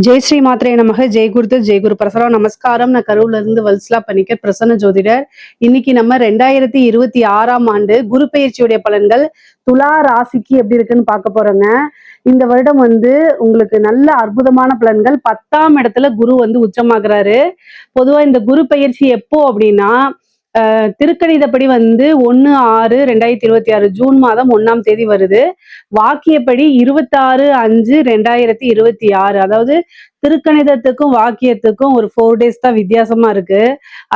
ஜெய் ஸ்ரீ மாத்ரே நமக. ஜெய் குருது ஜெய் குரு பிரசரம். நமஸ்காரம். நான் கரூர்ல இருந்து வல்சலா பணிக்கர், பிரசன்ன ஜோதிடர். இன்னைக்கு நம்ம 2026ஆம் ஆண்டு குரு பயிற்சியுடைய பலன்கள் துலா ராசிக்கு எப்படி இருக்குன்னு பார்க்க போறோங்க. இந்த வருடம் உங்களுக்கு நல்ல அற்புதமான பலன்கள். 10ஆம் இடத்துல குரு உச்சமாகிறாரு. பொதுவா இந்த குரு பயிற்சி எப்போ அப்படின்னா திருக்கணிதப்படி 1/6/2026 ஜூன் மாதம் 1ஆம் தேதி வருது. வாக்கியப்படி 26/5/2026. அதாவது திருக்கணிதத்துக்கும் வாக்கியத்துக்கும் ஒரு 4 டேஸ் தான் வித்தியாசமா இருக்கு.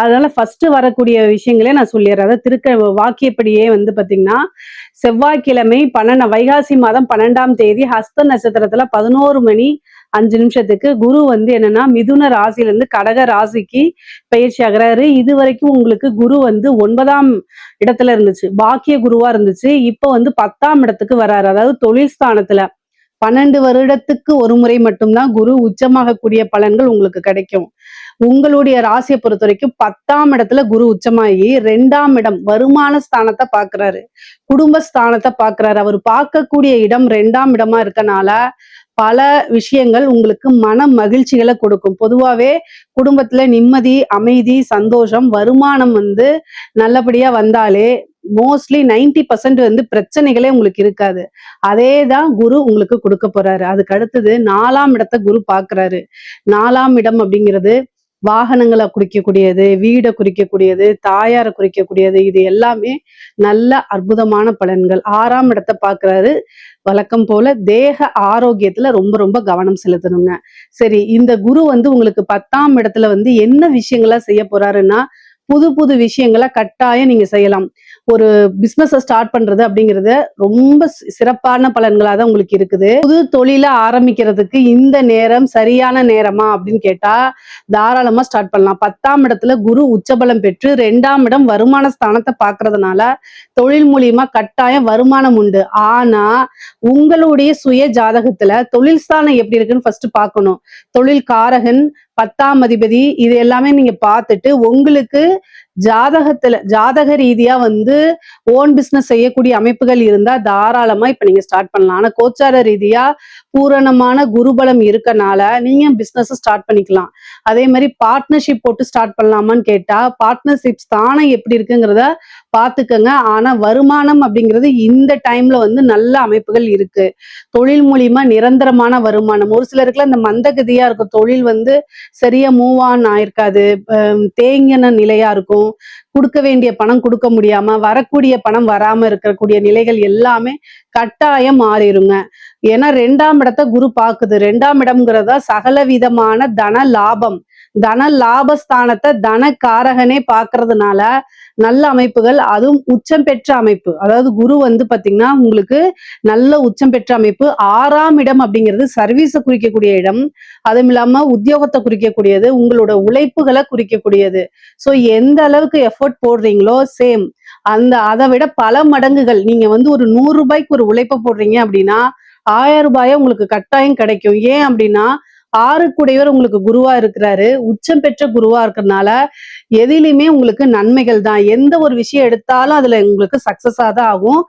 அதனால ஃபர்ஸ்ட் வரக்கூடிய விஷயங்களே நான் சொல்லிடுறேன். அதாவது வாக்கியப்படியே பாத்தீங்கன்னா செவ்வாய்க்கிழமை வைகாசி மாதம் 12ஆம் தேதி ஹஸ்த நட்சத்திரத்துல 11 மணி 5 நிமிஷத்துக்கு குரு என்னன்னா மிதுன ராசியில இருந்து கடக ராசிக்கு பயிற்சி ஆகிறாரு. இது வரைக்கும் உங்களுக்கு குரு 9ஆம் இடத்துல இருந்துச்சு, பாக்கிய குருவா இருந்துச்சு. இப்போ 10ஆம் இடத்துக்கு வராரு. அதாவது தொழில் ஸ்தானத்துல 12 வருடத்துக்கு ஒரு முறை மட்டும்தான் குரு உச்சமாகக்கூடிய பலன்கள் உங்களுக்கு கிடைக்கும். உங்களுடைய ராசியை பொறுத்த வரைக்கும் 10ஆம் இடத்துல குரு உச்சமாகி 2ஆம் இடம் வருமான ஸ்தானத்தை பாக்குறாரு, குடும்ப ஸ்தானத்தை பாக்குறாரு. அவர் பார்க்கக்கூடிய இடம் 2ஆம் இடமா இருக்கனால பல விஷயங்கள் உங்களுக்கு மன மகிழ்ச்சிகளை கொடுக்கும். பொதுவாவே குடும்பத்துல நிம்மதி, அமைதி, சந்தோஷம், வருமானம் நல்லபடியா வந்தாலே மோஸ்ட்லி 90% பிரச்சனைகளே உங்களுக்கு இருக்காது. அதேதான் குரு உங்களுக்கு கொடுக்க போறாரு. அதுக்கு அடுத்தது 4ஆம் இடத்தை குரு பாக்குறாரு. 4ஆம் இடம் அப்படிங்கிறது வாகனங்களை குறிக்கக்கூடியது, வீடை குறிக்கக்கூடியது, தாயாரை குறிக்கக்கூடியது. இது எல்லாமே நல்ல அற்புதமான பலன்கள். 6ஆம் இடத்தை பாக்குறாரு. வழக்கம் போல தேக ஆரோக்கியத்துல ரொம்ப ரொம்ப கவனம் செலுத்தணுங்க. சரி, இந்த குரு உங்களுக்கு 10ஆம் இடத்துல என்ன விஷயங்களா செய்ய போறாருன்னா புது புது விஷயங்களை கட்டாயம் நீங்க செய்யலாம். ஒரு பிசினஸ் ஸ்டார்ட் பண்றது அப்படிங்கிறது ரொம்ப சிறப்பான பலன்களா தான் உங்களுக்கு இருக்குது. புது தொழில ஆரம்பிக்கிறதுக்கு இந்த நேரம் சரியான நேரமா அப்படின்னு கேட்டா தாராளமா ஸ்டார்ட் பண்ணலாம். 10ஆம் இடத்துல குரு உச்சபலம் பெற்று 2ஆம் இடம் வருமான ஸ்தானத்தை பாக்குறதுனால தொழில் மூலியமா கட்டாயம் வருமானம் உண்டு. ஆனா உங்களுடைய சுய ஜாதகத்துல தொழில் ஸ்தானம் எப்படி இருக்குன்னு ஃபர்ஸ்ட் பார்க்கணும். தொழில் காரகன், 10ஆம் அதிபதி, இது எல்லாமே நீங்க பார்த்துட்டு உங்களுக்கு ஜாதக ரீதியா ஓன் பிசினஸ் செய்யக்கூடிய அமைப்புகள் இருந்தா தாராளமா இப்ப நீங்க ஸ்டார்ட் பண்ணலாம். ஆனா கோச்சார ரீதியா பூரணமான குருபலம் இருக்கனால நீங்க பிசினஸ் ஸ்டார்ட் பண்ணிக்கலாம். அதே மாதிரி பார்ட்னர்ஷிப் போட்டு ஸ்டார்ட் பண்ணலாமான்னு கேட்டா பார்ட்னர்ஷிப் ஸ்தானம் எப்படி இருக்குங்கிறத பாத்துக்கங்க. ஆனா வருமானம் அப்படிங்கிறது இந்த டைம்ல நல்ல அமைப்புகள் இருக்கு. தொழில் மூலியமா நிரந்தரமான வருமானம். ஒரு சிலருக்குலாம் இந்த மந்தகதியா இருக்கும், தொழில் சரியா மூவ் ஆன் ஆயிருக்காது, தேங்கின நிலையா இருக்கும், கொடுக்க வேண்டிய பணம் கொடுக்க முடியாம, வரக்கூடிய பணம் வராம இருக்கக்கூடிய நிலைகள் எல்லாமே கட்டாயம் மாறிடுங்க. ஏன்னா 2ஆம் இடத்தை குரு பாக்குது. 2ஆம் இடம்ங்கிறதா சகல விதமான தன லாபம், தன லாபஸ்தானத்தை தன காரகனே பாக்குறதுனால நல்ல அமைப்புகள். அதுவும் உச்சம் பெற்ற அமைப்பு. அதாவது குரு பாத்தீங்கன்னா உங்களுக்கு நல்ல உச்சம் பெற்ற அமைப்பு. 6ஆம் இடம் அப்படிங்கிறது சர்வீஸை குறிக்கக்கூடிய இடம். அதுவும் இல்லாம உத்தியோகத்தை குறிக்கக்கூடியது, உங்களோட உழைப்புகளை குறிக்கக்கூடியது. சோ எந்த அளவுக்கு எஃபர்ட் போடுறீங்களோ சேம் அதை விட பல மடங்குகள். நீங்க ஒரு 100 ரூபாய்க்கு ஒரு உழைப்பை போடுறீங்க அப்படின்னா 1000 ரூபாயை உங்களுக்கு கட்டாயம் கிடைக்கும். ஏன் அப்படின்னா 6க்குடையவர் உங்களுக்கு குருவா இருக்கிறாரு, உச்சம் பெற்ற குருவா இருக்கிறதுனால எதிலுமே உங்களுக்கு நன்மைகள் தான். எந்த ஒரு விஷயம் எடுத்தாலும் அதுல உங்களுக்கு சக்சஸா தான் ஆகும்.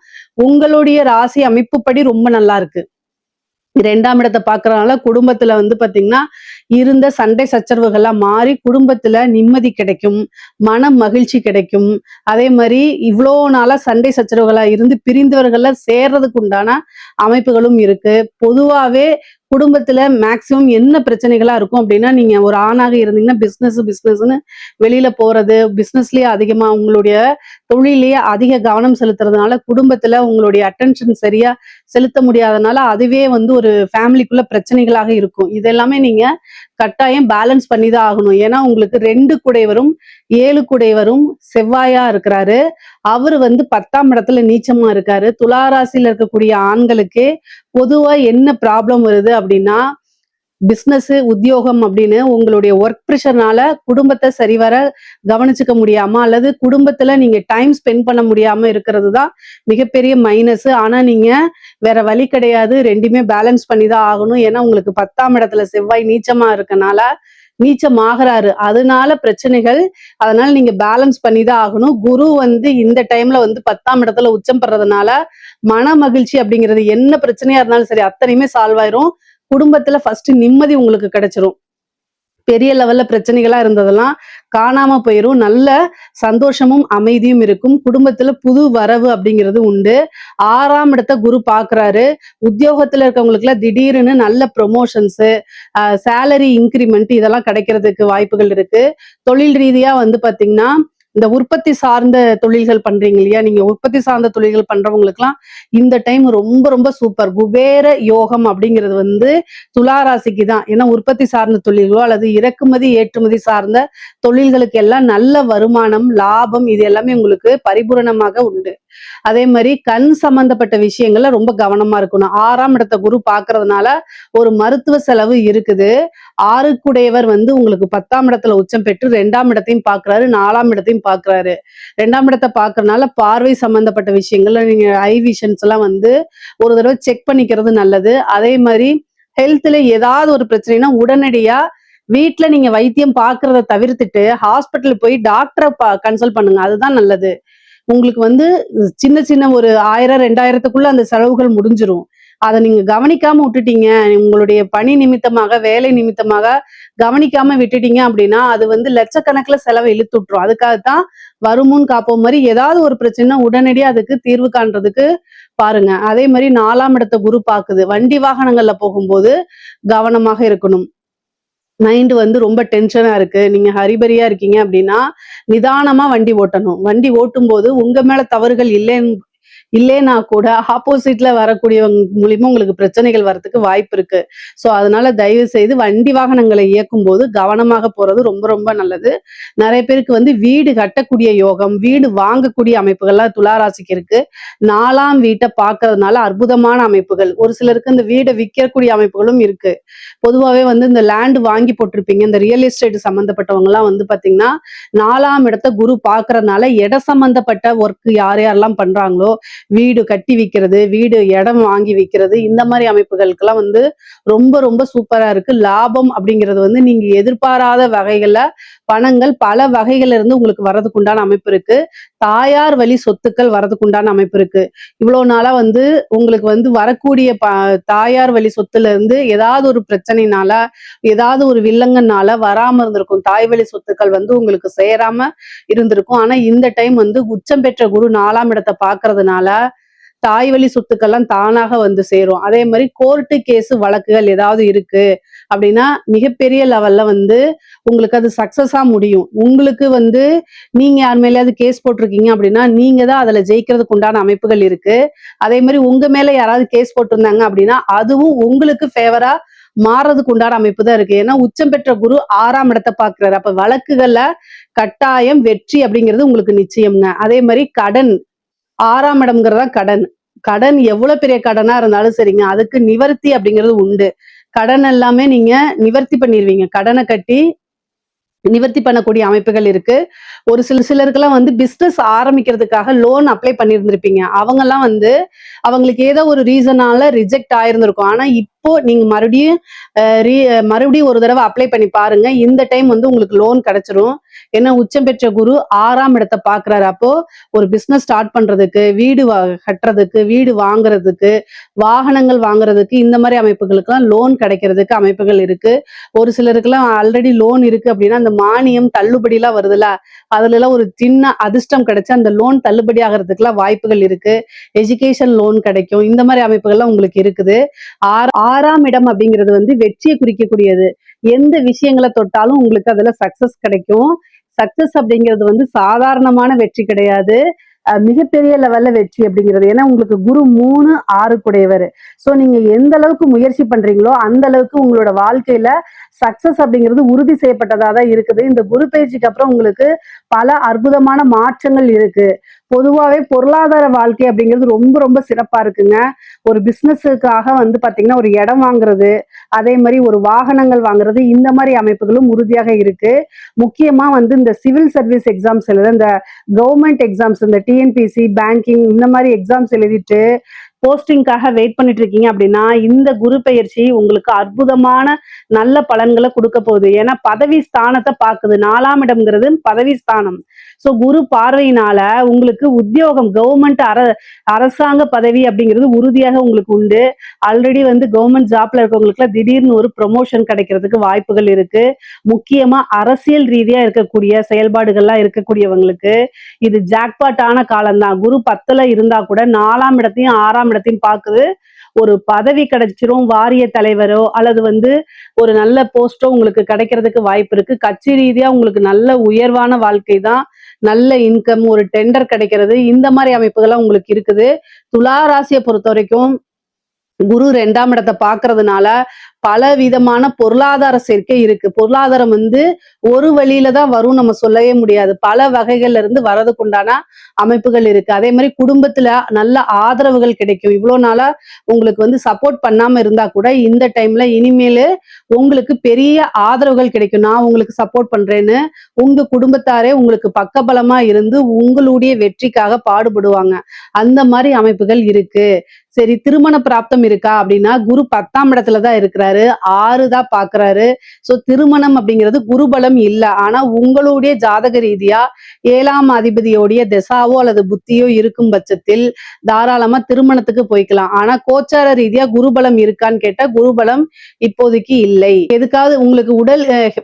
உங்களுடைய ராசி அமைப்புப்படி ரொம்ப நல்லா இருக்கு. 2ஆம் இடத்தை பாக்குறதுனால குடும்பத்துல பாத்தீங்கன்னா இருந்த சண்டை சச்சரவுகள்லாம் மாறி குடும்பத்துல நிம்மதி கிடைக்கும், மன மகிழ்ச்சி கிடைக்கும். அதே மாதிரி இவ்வளோ நாளா சண்டை சச்சரவுகளா இருந்து பிரிந்தவர்கள சேர்றதுக்கு உண்டான அமைப்புகளும் இருக்கு. பொதுவாவே குடும்பத்துல மேக்சிமம் என்ன பிரச்சனைகளா இருக்கும் அப்படின்னா, நீங்க ஒரு ஆணாக இருந்தீங்கன்னா பிசினஸ்ன்னு வெளியில போறது, பிசினஸ்லயே அதிகமா உங்களுடைய தொழிலேயே அதிக கவனம் செலுத்துறதுனால குடும்பத்துல உங்களுடைய அட்டென்ஷன் சரியா செலுத்த முடியாதனால அதுவே ஒரு ஃபேமிலிக்குள்ள பிரச்சனைகளாக இருக்கும். இதெல்லாமே நீங்க கட்டாயம் பேலன்ஸ் பண்ணி தான் ஆகணும். ஏன்னா உங்களுக்கு 2 குடைவரும் 7 குடைவரும் செவ்வாயா இருக்கிறாரு. அவரு 10ஆம் இடத்துல நீச்சமா இருக்காரு. துளாராசியில இருக்கக்கூடிய ஆண்களுக்கு பொதுவா என்ன ப்ராப்ளம் வருது அப்படின்னா பிசினஸ், உத்தியோகம் அப்படின்னு உங்களுடைய ஒர்க் ப்ரெஷர்னால குடும்பத்தை சரிவர கவனிச்சுக்க முடியாம அல்லது குடும்பத்துல நீங்க டைம் ஸ்பெண்ட் பண்ண முடியாம இருக்கிறது தான் மிகப்பெரிய மைனஸ். ஆனா நீங்க வேற வழி கிடையாது, ரெண்டுமே பேலன்ஸ் பண்ணி தான் ஆகணும். ஏன்னா உங்களுக்கு 10ஆம் இடத்துல செவ்வாய் நீச்சமா இருக்கனால நீச்சம் ஆகிறாரு. அதனால பிரச்சனைகள். அதனால நீங்க பேலன்ஸ் பண்ணி தான் ஆகணும். குரு இந்த டைம்ல 10ஆம் இடத்துல உச்சம் பெறதுனால மன மகிழ்ச்சி அப்படிங்கிறது என்ன பிரச்சனையா இருந்தாலும் சரி அத்தனையுமே சால்வ் ஆயிரும். குடும்பத்துல ஃபர்ஸ்ட் நிம்மதி உங்களுக்கு கிடைச்சிரும். பெரிய லெவல்ல பிரச்சனைகளா இருந்ததெல்லாம் காணாம போயிரும். நல்ல சந்தோஷமும், அமைதியும் இருக்கும். குடும்பத்துல புது வரவு அப்படிங்கிறது உண்டு. 6ஆம் இடத்த குரு பார்க்குறாரு. உத்தியோகத்துல இருக்கவங்களுக்குலாம் திடீர்னு நல்ல ப்ரொமோஷன்ஸு, சேலரி இன்கிரிமெண்ட் இதெல்லாம் கிடைக்கிறதுக்கு வாய்ப்புகள் இருக்கு. தொழில் ரீதியா வந்து பார்த்தீங்கன்னா, இந்த உற்பத்தி சார்ந்த தொழில்கள் பண்றீங்க இல்லையா? நீங்க உற்பத்தி சார்ந்த தொழில்கள் பண்றவங்களுக்குலாம் இந்த டைம் ரொம்ப ரொம்ப சூப்பர். குபேர யோகம் அப்படிங்கிறது வந்து துலா ராசிக்கு தான். ஏன்னா உற்பத்தி சார்ந்த தொழில்களோ அல்லது இறக்குமதி, ஏற்றுமதி சார்ந்த தொழில்களுக்கு எல்லாம் நல்ல வருமானம், லாபம் இது எல்லாமே உங்களுக்கு பரிபூரணமாக உண்டு. அதே மாதிரி கண் சம்பந்தப்பட்ட விஷயங்கள்ல ரொம்ப கவனமா இருக்கணும். 6ஆம் இடத்த குரு பார்க்கறதுனால ஒரு மருத்துவ செலவு இருக்குது. 6க்குடையவர் வந்து உங்களுக்கு 10ஆம் இடத்துல உச்சம் பெற்று 2ஆம் இடத்தையும் பார்க்கிறாரு, 4ஆம் இடத்தையும் பார்க்கிறாரு. 2ஆம் இடத்த பார்க்கறதுனால பார்வை சம்பந்தப்பட்ட விஷயங்கள்ல நீங்க ஐ விஷன்ஸ் எல்லாம் வந்து ஒரு தடவை செக் பண்ணிக்கிறது நல்லது. அதே மாதிரி ஹெல்த்ல ஏதாவது ஒரு பிரச்சனைனா உடனடியா வீட்ல நீங்க வைத்தியம் பார்க்கறத தவிர்த்துட்டு ஹாஸ்பிட்டல் போய் டாக்டரை கன்சல்ட் பண்ணுங்க. அதுதான் நல்லது. உங்களுக்கு வந்து சின்ன சின்ன ஒரு 1000, 2000த்துக்குள்ள அந்த செலவுகள் முடிஞ்சிரும். அத நீங்க கவனிக்காம விட்டுட்டீங்க. உங்களுடைய பணி நிமித்தமாக, வேலை நிமித்தமாக கவனிக்காம விட்டுட்டீங்க அப்படின்னா, அது வந்து லட்சக்கணக்குல செலவ இழுத்து விட்டுரும். அதுக்காகத்தான் வருமுன் காப்போம் மாரி ஏதாவது ஒரு பிரச்சனைனா உடனடியா அதுக்கு தீர்வு காண்றதுக்கு பாருங்க. அதே மாரி 4ஆம் இடத்த குரு பாக்குது. வண்டி வாகனங்கள்ல போகும்போது கவனமாக இருக்கணும். மைண்ட் வந்து ரொம்ப டென்ஷனா இருக்கு. நீங்க ஹரிபரியா இருக்கீங்க அப்படின்னா, நிதானமா வண்டி ஓட்டணும். வண்டி ஓட்டும்போது உங்க மேல தவறுகள் இல்லேன்னா கூட ஆப்போசிட்ல வரக்கூடியவங்க மூலியமா உங்களுக்கு பிரச்சனைகள் வரதுக்கு வாய்ப்பு இருக்கு. ஸோ அதனால தயவு செய்து வண்டி வாகனங்களை இயக்கும்போது கவனமாக போறது ரொம்ப ரொம்ப நல்லது. நிறைய பேருக்கு வந்து வீடு கட்டக்கூடிய யோகம், வீடு வாங்கக்கூடிய அமைப்புகள்லாம் துலா ராசிக்கு இருக்கு. 4ஆம் வீட்டை பார்க்கறதுனால அற்புதமான அமைப்புகள். ஒரு சிலருக்கு இந்த வீடை விற்கக்கூடிய அமைப்புகளும் இருக்கு. பொதுவாவே வந்து இந்த லேண்ட் வாங்கி போட்டிருப்பீங்க. இந்த ரியல் எஸ்டேட் சம்பந்தப்பட்டவங்க எல்லாம் வந்து பாத்தீங்கன்னா 4ஆம் இடத்த குரு பார்க்கறதுனால இட சம்பந்தப்பட்ட ஒர்க் யார் யாரெல்லாம் பண்றாங்களோ, வீடு கட்டி விக்கிறது, வீடு இடம் வாங்கி விக்கிறது, இந்த மாதிரி அமைப்புகளுக்கெல்லாம் வந்து ரொம்ப ரொம்ப சூப்பரா இருக்கு. லாபம் அப்படிங்கிறது வந்து நீங்க எதிர்பாராத வகைகள்ல பணங்கள் பல வகைகள்ல இருந்து உங்களுக்கு வர்றதுக்கு உண்டான அமைப்பு இருக்கு. தாயார் வழி சொத்துக்கள் வர்றதுக்கு உண்டான அமைப்பு இருக்கு. இவ்வளவு நாளா வந்து உங்களுக்கு வந்து வரக்கூடிய தாயார் வழி சொத்துல இருந்து ஏதாவது ஒரு பிரச்சனைனால, ஏதாவது ஒரு வில்லங்கனால வராம இருந்திருக்கும். தாய் வழி சொத்துக்கள் வந்து உங்களுக்கு சேராம இருந்திருக்கும். ஆனா இந்த டைம் வந்து உச்சம் பெற்ற குரு 4ஆம் இடத்தை பார்க்கறதுனால தாய் வழி சொத்துக்கள்லாம் தானாக வந்து சேரும். அதே மாதிரி கோர்ட்டு கேஸ் வழக்குகள் ஏதாவது இருக்கு அப்படின்னா மிகப்பெரிய லெவல்ல வந்து உங்களுக்கு அது சக்சஸா முடியும். உங்களுக்கு வந்து நீங்க யார் மேலயாவது கேஸ் போட்டிருக்கீங்க அப்படின்னா நீங்க தான் அதுல ஜெயிக்கிறதுக்கு உண்டான அமைப்புகள் இருக்கு. அதே மாதிரி உங்க மேல யாராவது கேஸ் போட்டிருந்தாங்க அப்படின்னா அதுவும் உங்களுக்கு ஃபேவரா மாறதுக்கு உண்டான அமைப்பு தான் இருக்கு. ஏன்னா உச்சம் பெற்ற குரு 6ஆம் இடத்தை பார்க்கிறாரு. அப்ப வழக்குகள்ல கட்டாயம் வெற்றி அப்படிங்கிறது உங்களுக்கு நிச்சயம்ங்க. அதே மாதிரி கடன் 6ஆம் இடம்ங்கிறதா கடன். கடன் எவ்வளவு பெரிய கடனா இருந்தாலும் சரிங்க. அதுக்கு நிவர்த்தி அப்படிங்கிறது உண்டு. கடன் எல்லாமே நீங்க நிவர்த்தி பண்ணிருவீங்க. கடனை கட்டி நிவர்த்தி பண்ணக்கூடிய அமைப்புகள் இருக்கு. ஒரு சிலருக்கெல்லாம் வந்து பிசினஸ் ஆரம்பிக்கிறதுக்காக லோன் அப்ளை பண்ணியிருந்திருப்பீங்க. அவங்கெல்லாம் வந்து அவங்களுக்கு ஏதோ ஒரு ரீசனால ரிஜெக்ட் ஆயிருந்திருக்கும். ஆனா இப்போ நீங்க மறுபடியும் ஒரு தடவை அப்ளை பண்ணி பாருங்க. இந்த டைம் வந்து உங்களுக்கு லோன் கிடைச்சிரும். ஏன்னா உச்சம் பெற்ற குரு 6ஆம் இடத்தை பார்க்கிறாரு. அப்போ ஒரு பிசினஸ் ஸ்டார்ட் பண்றதுக்கு, வீடு கட்டுறதுக்கு, வீடு வாங்குறதுக்கு, வாகனங்கள் வாங்குறதுக்கு இந்த மாதிரி அமைப்புகளுக்கெல்லாம் லோன் கிடைக்கிறதுக்கு அமைப்புகள் இருக்கு. ஒரு சிலருக்குலாம் ஆல்ரெடி லோன் இருக்கு அப்படின்னா அந்த மானியம் தள்ளுபடி எல்லாம் வருதுல்ல, அதுல எல்லாம் ஒரு சின்ன அதிர்ஷ்டம் கிடைச்சு அந்த லோன் தள்ளுபடி ஆகிறதுக்குலாம் வாய்ப்புகள் இருக்கு. எஜுகேஷன் லோன் கிடைக்கும். இந்த மாதிரி அமைப்புகள்லாம் உங்களுக்கு இருக்குது. 6ஆம் இடம் அப்படிங்கிறது வந்து வெற்றியை குறிக்கக்கூடியது. எந்த விஷயங்களை தொட்டாலும் உங்களுக்கு அதுல சக்சஸ் கிடைக்கும். சக்சஸ் அப்படிங்கிறது வந்து சாதாரணமான வெற்றி கிடையாது. மிகப்பெரிய லெவல்ல வெற்றி அப்படிங்கிறது. ஏன்னா உங்களுக்கு குரு 3, 6 கூடையவர். சோ நீங்க எந்த அளவுக்கு முயற்சி பண்றீங்களோ அந்த அளவுக்கு உங்களோட வாழ்க்கையில சக்சஸ் அப்படிங்கிறது உறுதி செய்யப்பட்டதா தான் இருக்குது. இந்த குரு பயிற்சிக்கு அப்புறம் உங்களுக்கு பல அற்புதமான மாற்றங்கள் இருக்கு. பொதுவாவே பொருளாதார வாழ்க்கை அப்படிங்கிறது ரொம்ப ரொம்ப சிறப்பா இருக்குங்க. ஒரு பிசினஸுக்காக வந்து பாத்தீங்கன்னா ஒரு இடம் வாங்குறது, அதே மாதிரி ஒரு வாகனங்கள் வாங்குறது, இந்த மாதிரி அமைப்புகளும் உறுதியாக இருக்கு. முக்கியமா வந்து இந்த சிவில் சர்வீஸ் எக்ஸாம்ஸ் எழுத, இந்த கவர்மெண்ட் எக்ஸாம்ஸ், இந்த டிஎன்பிசி, பேங்கிங் இந்த மாதிரி எக்ஸாம்ஸ் எழுதிட்டு போஸ்டிங்காக வெயிட் பண்ணிட்டு இருக்கீங்க அப்படின்னா இந்த குரு பெயர்ச்சி உங்களுக்கு அற்புதமான நல்ல பலன்களை கொடுக்க போகுது. ஏன்னா பதவி ஸ்தானத்தை பாக்குது. 4ஆம் இடம்ங்கிறது பதவி ஸ்தானம். சோ குரு பார்வையினால உங்களுக்கு உத்தியோகம் கவர்மெண்ட் அரசாங்க பதவி அப்படிங்கிறது உறுதியாக உங்களுக்கு உண்டு. ஆல்ரெடி வந்து கவர்மெண்ட் ஜாப்ல இருக்கவங்களுக்குலாம் திடீர்னு ஒரு ப்ரொமோஷன் கிடைக்கிறதுக்கு வாய்ப்புகள் இருக்கு. முக்கியமா அரசியல் ரீதியா இருக்கக்கூடிய செயல்பாடுகள்லாம் இருக்கக்கூடியவங்களுக்கு இது ஜாக்பாட் ஆன காலம் தான். குரு 10ல இருந்தா கூட 4ஆம் இடத்தையும் 6ஆம் இடத்தையும் பாக்குது. ஒரு பதவி கிடைச்சிரும், வாரிய தலைவரோ அல்லது வந்து ஒரு நல்ல போஸ்டோ உங்களுக்கு கிடைக்கிறதுக்கு வாய்ப்பு இருக்கு. கட்சி ரீதியா உங்களுக்கு நல்ல உயர்வான வாழ்க்கை தான். நல்ல இன்கம், ஒரு டெண்டர் கிடைக்கிறது, இந்த மாதிரி அமைப்புகள்லாம் உங்களுக்கு இருக்குது. துலா ராசியை பொறுத்த வரைக்கும் குரு 2ஆம் இடத்தை பாக்குறதுனால பல விதமான பொருளாதார சேர்க்கை இருக்கு. பொருளாதாரம் வந்து ஒரு வழியில தான் வரும் நம்ம சொல்லவே முடியாது. பல வகைகள்ல இருந்து வரதுக்கு உண்டான அமைப்புகள் இருக்கு. அதே மாதிரி குடும்பத்துல நல்ல ஆதரவுகள் கிடைக்கும். இவ்வளவு நாளா உங்களுக்கு வந்து சப்போர்ட் பண்ணாம இருந்தா கூட இந்த டைம்ல இனிமேலு உங்களுக்கு பெரிய ஆதரவுகள் கிடைக்கும். நான் உங்களுக்கு சப்போர்ட் பண்றேன்னு உங்க குடும்பத்தாரே உங்களுக்கு பக்கபலமா இருந்து உங்களுடைய வெற்றிக்காக பாடுபடுவாங்க. அந்த மாதிரி அமைப்புகள் இருக்கு. சரி, திருமண பிராப்தம் இருக்கா அப்படின்னா குரு 10ஆம் இடத்துல தான் இருக்கிறாரு, 6 தான் பாக்குறாரு. சோ திருமணம் அப்படிங்கிறது குருபலம் இல்ல. ஆனா உங்களுடைய ஜாதக ரீதியா 7ஆம் அதிபதியோடைய திசாவோ அல்லது புத்தியோ இருக்கும் பட்சத்தில் தாராளமா திருமணத்துக்கு போய்க்கலாம். ஆனா கோச்சார ரீதியா குருபலம் இருக்கான்னு கேட்டா குருபலம் இப்போதைக்கு இல்லை. எதுக்காவது உங்களுக்கு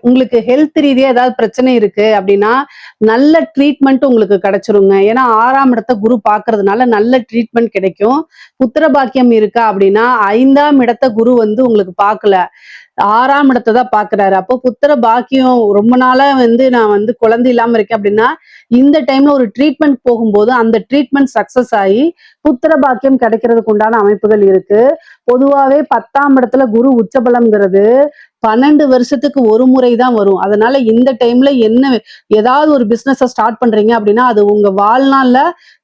உங்களுக்கு ஹெல்த் ரீதியா ஏதாவது பிரச்சனை இருக்கு அப்படின்னா நல்ல ட்ரீட்மெண்ட் உங்களுக்கு கிடைச்சிருங்க. ஏன்னா 6ஆம் இடத்தை குரு பாக்குறதுனால நல்ல ட்ரீட்மெண்ட் கிடைக்கும். புத்திர பாக்கியம் இருக்கா அப்படின்னா 5ஆம் இடத்தை குரு வந்து உங்களுக்கு பார்க்கல, 6ஆம் இடத்தை தான் பாக்குறாரு. அப்போ புத்திர பாக்கியம் ரொம்ப நாளா வந்து நான் வந்து குழந்தை இல்லாம இருக்கேன் அப்படின்னா இந்த டைம்ல ஒரு ட்ரீட்மெண்ட் போகும்போது அந்த ட்ரீட்மெண்ட் சக்சஸ் ஆகி புத்திர பாக்கியம் கிடைக்கிறதுக்கு உண்டான அமைப்புகள் இருக்கு. பொதுவாவே 10ஆம் இடத்துல குரு உச்சபலம்ங்கிறது 12 வருஷத்துக்கு ஒரு முறை தான் வரும். அதனால இந்த டைம்ல ஏதாவது ஒரு பிசினஸ் ஸ்டார்ட் பண்றீங்க அப்படின்னா அது உங்க வாழ்நாள்ல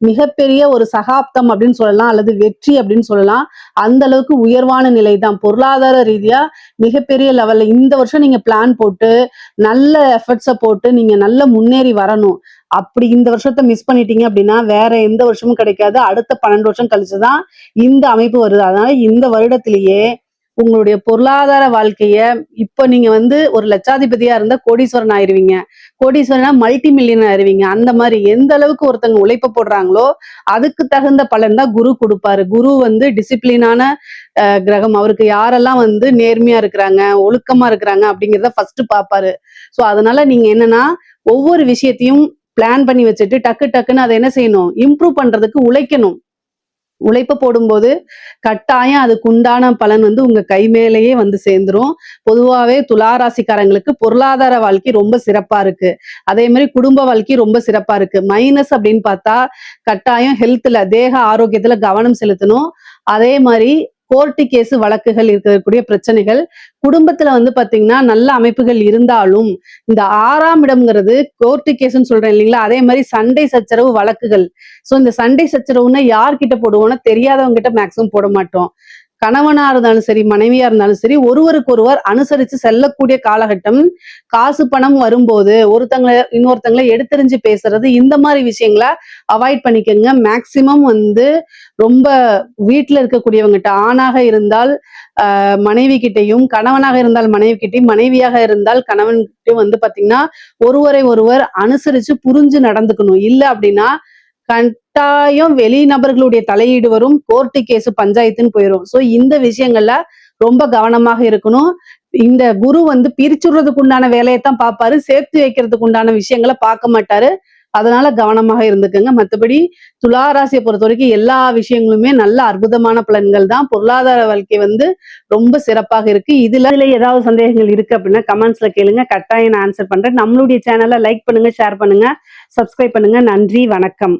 மிகப்பெரிய ஒரு சகாப்தம் அப்படின்னு சொல்லலாம், அல்லது வெற்றி அப்படின்னு சொல்லலாம். அந்த அளவுக்கு உயர்வான நிலை தான். பொருளாதார ரீதியா மிகப்பெரிய லெவல்ல இந்த வருஷம் நீங்க பிளான் போட்டு நல்ல எஃபர்ட்ஸை போட்டு நீங்க நல்ல முன்னேறி வரணும். அப்படி இந்த வருஷத்தை மிஸ் பண்ணிட்டீங்க அப்படின்னா வேற எந்த வருஷமும் கிடைக்காது. அடுத்த 12 வருஷம் கழிச்சுதான் இந்த அமைப்பு வருது. அதனால இந்த வருடத்திலேயே உங்களுடைய பொருளாதார வாழ்க்கைய இப்ப நீங்க வந்து ஒரு லட்சாதிபதியா இருந்தா கோடீஸ்வரன் ஆயிருவீங்க. கோடீஸ்வரனா மல்டி மில்லியனர் ஆயிருவீங்க. அந்த மாதிரி எந்த அளவுக்கு ஒருத்தங்க உழைப்ப போடுறாங்களோ அதுக்கு தகுந்த பலன் தான் குரு கொடுப்பாரு. குரு வந்து டிசிப்ளினான கிரகம். அவருக்கு யாரெல்லாம் வந்து நேர்மையா இருக்கிறாங்க, ஒழுக்கமா இருக்கிறாங்க அப்படிங்கிறத ஃபர்ஸ்ட் பாப்பாரு. சோ அதனால நீங்க என்னன்னா ஒவ்வொரு விஷயத்தையும் பிளான் பண்ணி வச்சுட்டு டக்கு டக்குன்னு அதை என்ன செய்யணும், இம்ப்ரூவ் பண்றதுக்கு உழைக்கணும். உழைப்பு போடும்போது கட்டாயம் அதுக்கு உண்டான பலன் வந்து உங்க கை மேலேயே வந்து சேர்ந்துரும். பொதுவாவே துலா ராசிக்காரங்களுக்கு பொருளாதார வாழ்க்கை ரொம்ப சிறப்பா இருக்கு. அதே மாதிரி குடும்ப வாழ்க்கை ரொம்ப சிறப்பா இருக்கு. மைனஸ் அப்படின்னு பார்த்தா கட்டாயம் ஹெல்த்ல, தேக ஆரோக்கியத்துல கவனம் செலுத்தணும். அதே மாதிரி கோர்ட்டு கேஸ் வழக்குகள் இருக்கக்கூடிய பிரச்சனைகள், குடும்பத்துல வந்து பாத்தீங்கன்னா நல்ல அமைப்புகள் இருந்தாலும் இந்த 6ஆம் இடம்ங்கிறது கோர்ட்டு கேஸ்ன்னு சொல்றேன் இல்லைங்களா, அதே மாதிரி சண்டை சச்சரவு வழக்குகள். சோ இந்த சண்டை சச்சரவுன்னா யார்கிட்ட போடுவோம்னா தெரியாதவங்க கிட்ட மேக்சிமம் போட மாட்டோம். கணவனா இருந்தாலும் சரி, மனைவியா இருந்தாலும் சரி, ஒருவருக்கு ஒருவர் அனுசரிச்சு செல்லக்கூடிய காலகட்டம். காசு பணம் வரும்போது இன்னொருத்தங்களை எடுத்தெறிஞ்சு பேசுறது, இந்த மாதிரி விஷயங்களை அவாய்ட் பண்ணிக்கோங்க. மேக்சிமம் வந்து ரொம்ப வீட்டுல இருக்கக்கூடியவங்ககிட்ட, ஆணாக இருந்தால் மனைவி கிட்டையும், கணவனாக இருந்தால் மனைவி கிட்டையும், மனைவியாக இருந்தால் கணவன் கிட்டையும் வந்து பாத்தீங்கன்னா ஒருவரை ஒருவர் அனுசரிச்சு புரிஞ்சு நடந்துக்கணும். இல்ல அப்படின்னா கட்டாயம் வெளிநபர்களுடைய தலையீடு வரும், கோர்ட்டு கேஸ் பஞ்சாயத்துன்னு போயிடும். சோ இந்த விஷயங்கள்ல ரொம்ப கவனமாக இருக்கணும். இந்த குரு வந்து பிரிச்சுடுறதுக்கு உண்டான வேலையைத்தான் பார்ப்பாரு, சேர்த்து வைக்கிறதுக்கு உண்டான விஷயங்களை பார்க்க மாட்டாரு. அதனால கவனமாக இருந்துக்கங்க. மற்றபடி துலா ராசியை பொறுத்த வரைக்கும் எல்லா விஷயங்களுமே நல்ல அற்புதமான பலன்கள் தான். பொருளாதார வாழ்க்கை வந்து ரொம்ப சிறப்பாக இருக்கு. இதுல ஏதாவது சந்தேகங்கள் இருக்கு அப்படின்னா கமெண்ட்ஸ்ல கேளுங்க, கட்டாயம் நான் ஆன்சர் பண்றேன். நம்மளுடைய சேனலை லைக் பண்ணுங்க, ஷேர் பண்ணுங்க, சப்ஸ்கிரைப் பண்ணுங்க. நன்றி, வணக்கம்.